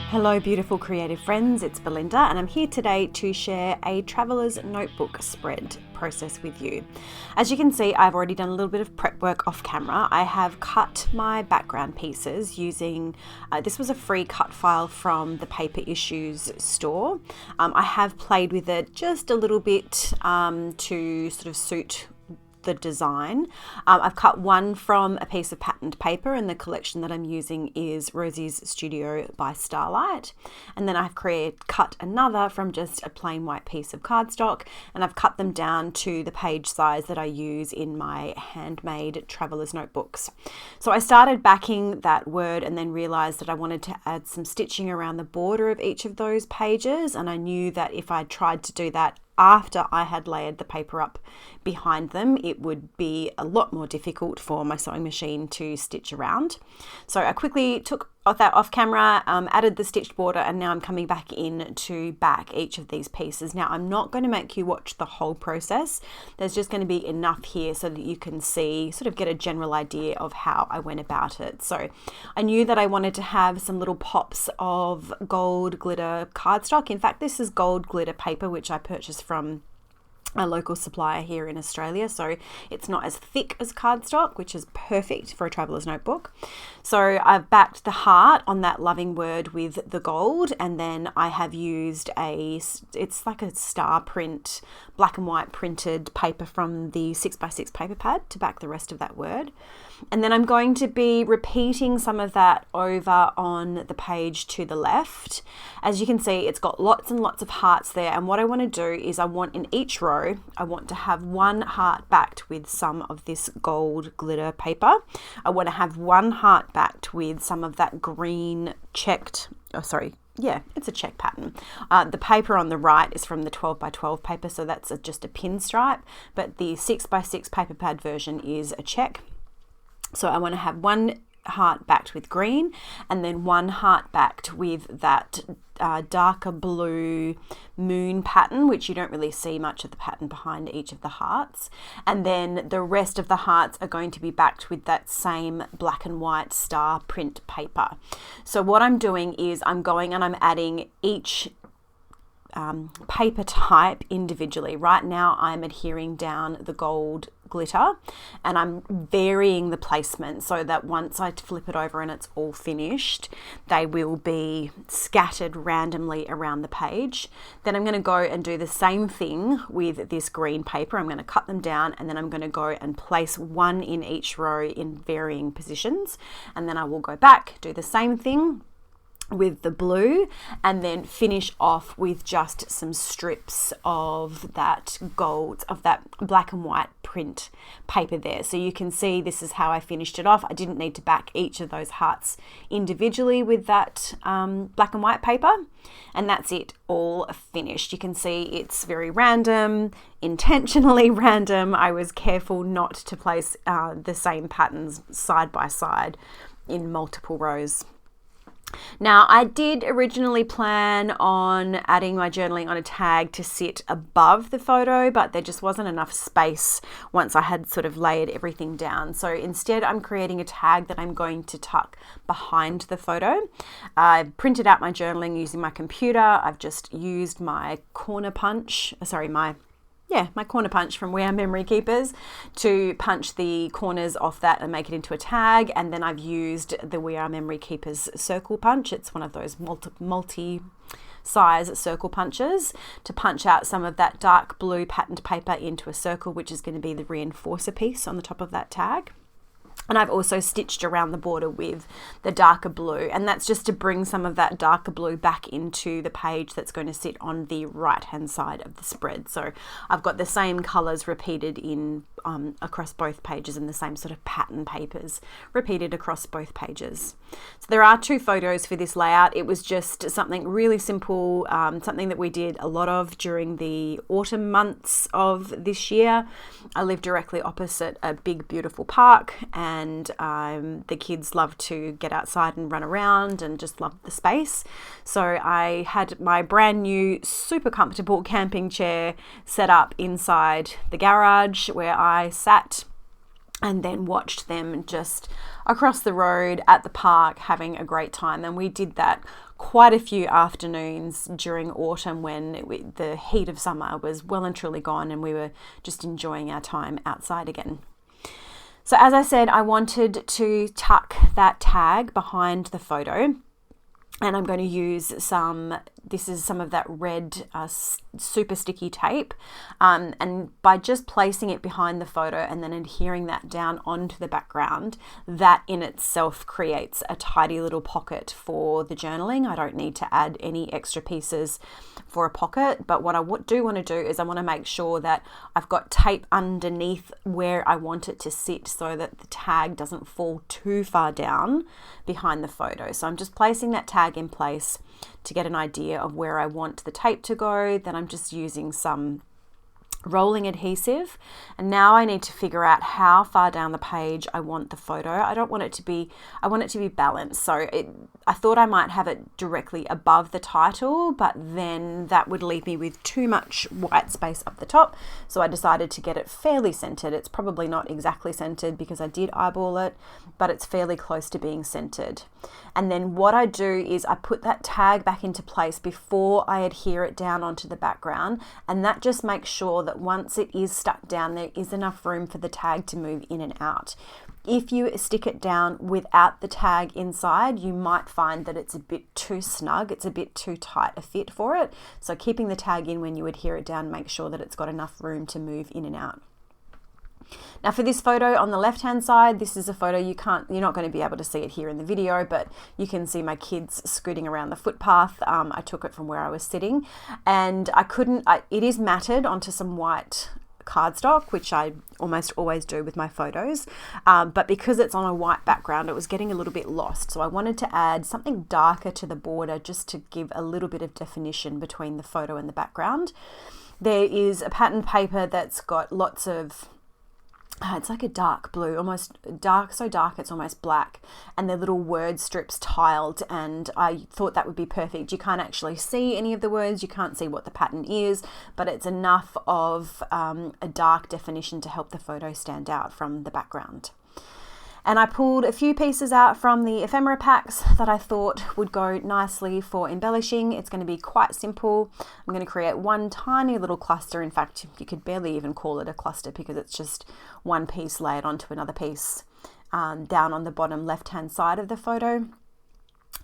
Hello beautiful creative friends, it's Belinda and I'm here today to share a traveller's notebook spread process with you. As you can see, I've already done a little bit of prep work off camera. I have cut my background pieces using, this was a free cut file from the Paper Issues store. I have played with it just a little bit to sort of suit the design. I've cut one from a piece of patterned paper, and the collection that I'm using is Rosie's Studio by Starlight. And then I've cut another from just a plain white piece of cardstock, and I've cut them down to the page size that I use in my handmade traveler's notebooks. So I started backing that word and then realized that I wanted to add some stitching around the border of each of those pages, and I knew that if I tried to do that after I had layered the paper up behind them, it would be a lot more difficult for my sewing machine to stitch around. So I quickly took that off camera, added the stitched border, and now I'm coming back in to back each of these pieces. Now I'm not going to make you watch the whole process. There's just going to be enough here so that you can see, sort of get a general idea of how I went about it. So I knew that I wanted to have some little pops of gold glitter cardstock. In fact, this is gold glitter paper, which I purchased from a local supplier here in Australia, so it's not as thick as cardstock, which is perfect for a traveler's notebook. So I've backed the heart on that loving word with the gold, and then I have used it's like a star print, black and white printed paper from the 6x6 paper pad to back the rest of that word. And then I'm going to be repeating some of that over on the page to the left. As you can see, it's got lots and lots of hearts there, and what I want to do is I want in each row, I want to have one heart backed with some of this gold glitter paper. I want to have one heart backed with some of that green checked, it's a check pattern. The paper on the right is from the 12x12 paper, so that's just a pinstripe, but the 6x6 paper pad version is a check. So I want to have one heart backed with green, and then one heart backed with that darker blue moon pattern, which you don't really see much of the pattern behind each of the hearts. And then the rest of the hearts are going to be backed with that same black and white star print paper. So what I'm doing is I'm going and I'm adding each paper type individually. Right now I'm adhering down the gold glitter, and I'm varying the placement so that once I flip it over and it's all finished, they will be scattered randomly around the page. Then I'm going to go and do the same thing with this green paper. I'm going to cut them down, and then I'm going to go and place one in each row in varying positions, and then I will go back, do the same thing with the blue, and then finish off with just some strips of that gold, of that black and white print paper there. So you can see this is how I finished it off. I didn't need to back each of those hearts individually with that black and white paper, and that's it, all finished. You can see it's very random, intentionally random. I was careful not to place the same patterns side by side in multiple rows. Now, I did originally plan on adding my journaling on a tag to sit above the photo, but there just wasn't enough space once I had sort of layered everything down. So instead, I'm creating a tag that I'm going to tuck behind the photo. I've printed out my journaling using my computer. I've just used my corner punch, my corner punch from We Are Memory Keepers to punch the corners off that and make it into a tag. And then I've used the We Are Memory Keepers circle punch. It's one of those multi-size circle punches to punch out some of that dark blue patterned paper into a circle, which is going to be the reinforcer piece on the top of that tag. And I've also stitched around the border with the darker blue, and that's just to bring some of that darker blue back into the page that's going to sit on the right hand side of the spread. So I've got the same colors repeated in across both pages, and the same sort of pattern papers repeated across both pages. So there are two photos for this layout. It was just something really simple, something that we did a lot of during the autumn months of this year. I live directly opposite a big beautiful park, and the kids love to get outside and run around and just love the space. So I had my brand new super comfortable camping chair set up inside the garage where I sat and then watched them just across the road at the park having a great time. And we did that quite a few afternoons during autumn when the heat of summer was well and truly gone and we were just enjoying our time outside again. So as I said, I wanted to tuck that tag behind the photo, and I'm going to use this is some of that red super sticky tape, and by just placing it behind the photo and then adhering that down onto the background, that in itself creates a tidy little pocket for the journaling. I don't need to add any extra pieces for a pocket, but what I do want to do is I want to make sure that I've got tape underneath where I want it to sit so that the tag doesn't fall too far down behind the photo. So I'm just placing that tag in place to get an idea of where I want the tape to go. Then I'm just using some rolling adhesive, and now I need to figure out how far down the page I want the photo. I want it to be balanced. So I thought I might have it directly above the title, but then that would leave me with too much white space up the top. So I decided to get it fairly centered. It's probably not exactly centered because I did eyeball it, but it's fairly close to being centered. And then what I do is I put that tag back into place before I adhere it down onto the background, and that just makes sure that once it is stuck down, there is enough room for the tag to move in and out. If you stick it down without the tag inside, you might find that it's a bit too snug, it's a bit too tight a fit for it. So keeping the tag in when you adhere it down, make sure that it's got enough room to move in and out. Now for this photo on the left hand side, this is a photo you're not going to be able to see it here in the video, but you can see my kids scooting around the footpath. I took it from where I was sitting, and it is matted onto some white cardstock, which I almost always do with my photos, but because it's on a white background, it was getting a little bit lost. So I wanted to add something darker to the border just to give a little bit of definition between the photo and the background. There is a pattern paper that's got lots of it's like a dark blue, almost dark, so dark it's almost black, and they're little word strips tiled, and I thought that would be perfect. You can't actually see any of the words, you can't see what the pattern is, but it's enough of a dark definition to help the photo stand out from the background. And I pulled a few pieces out from the ephemera packs that I thought would go nicely for embellishing. It's going to be quite simple. I'm going to create one tiny little cluster. In fact, you could barely even call it a cluster because it's just one piece layered onto another piece down on the bottom left-hand side of the photo.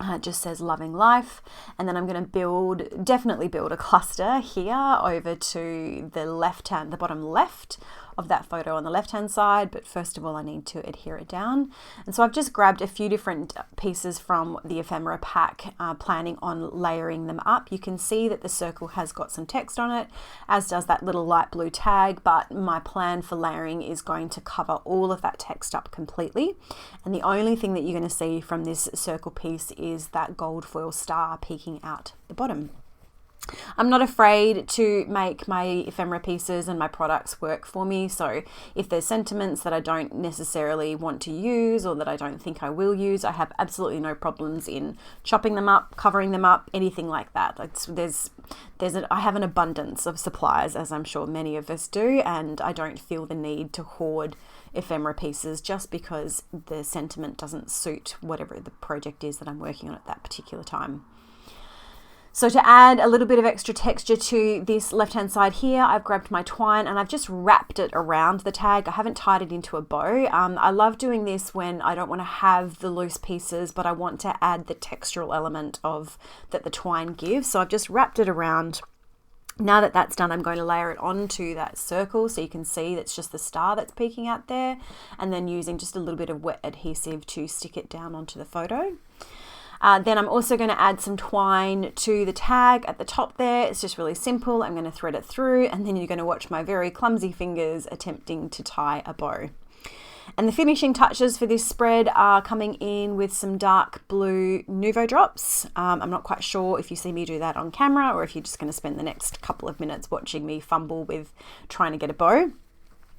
It just says loving life, and then I'm going to definitely build a cluster here over to the bottom left of that photo on the left hand side, but first of all I need to adhere it down. And so I've just grabbed a few different pieces from the ephemera pack, planning on layering them up. You can see that the circle has got some text on it, as does that little light blue tag, but my plan for layering is going to cover all of that text up completely, and the only thing that you're going to see from this circle piece is that gold foil star peeking out the bottom. I'm not afraid to make my ephemera pieces and my products work for me. So if there's sentiments that I don't necessarily want to use or that I don't think I will use, I have absolutely no problems in chopping them up, covering them up, anything like that. I have an abundance of supplies, as I'm sure many of us do, and I don't feel the need to hoard ephemera pieces just because the sentiment doesn't suit whatever the project is that I'm working on at that particular time. So to add a little bit of extra texture to this left-hand side here, I've grabbed my twine and I've just wrapped it around the tag. I haven't tied it into a bow. I love doing this when I don't want to have the loose pieces, but I want to add the textural element that the twine gives. So I've just wrapped it around. Now that that's done, I'm going to layer it onto that circle so you can see that's just the star that's peeking out there, and then using just a little bit of wet adhesive to stick it down onto the photo. Then I'm also going to add some twine to the tag at the top there. It's just really simple. I'm going to thread it through, and then you're going to watch my very clumsy fingers attempting to tie a bow. And the finishing touches for this spread are coming in with some dark blue Nuvo drops. I'm not quite sure if you see me do that on camera or if you're just going to spend the next couple of minutes watching me fumble with trying to get a bow.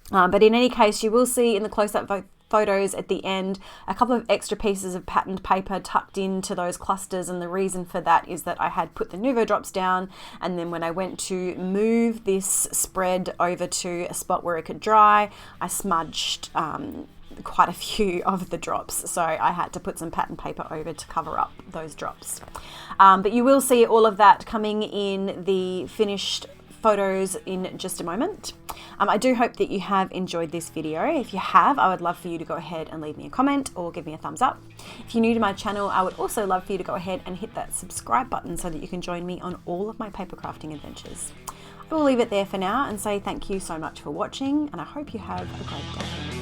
But in any case, you will see in the close-up photos at the end, a couple of extra pieces of patterned paper tucked into those clusters, and the reason for that is that I had put the Nuvo drops down, and then when I went to move this spread over to a spot where it could dry, I smudged quite a few of the drops, so I had to put some pattern paper over to cover up those drops. But you will see all of that coming in the finished photos in just a moment. I do hope that you have enjoyed this video. If you have, I would love for you to go ahead and leave me a comment or give me a thumbs up. If you're new to my channel, I would also love for you to go ahead and hit that subscribe button so that you can join me on all of my paper crafting adventures. I will leave it there for now and say thank you so much for watching, and I hope you have a great day.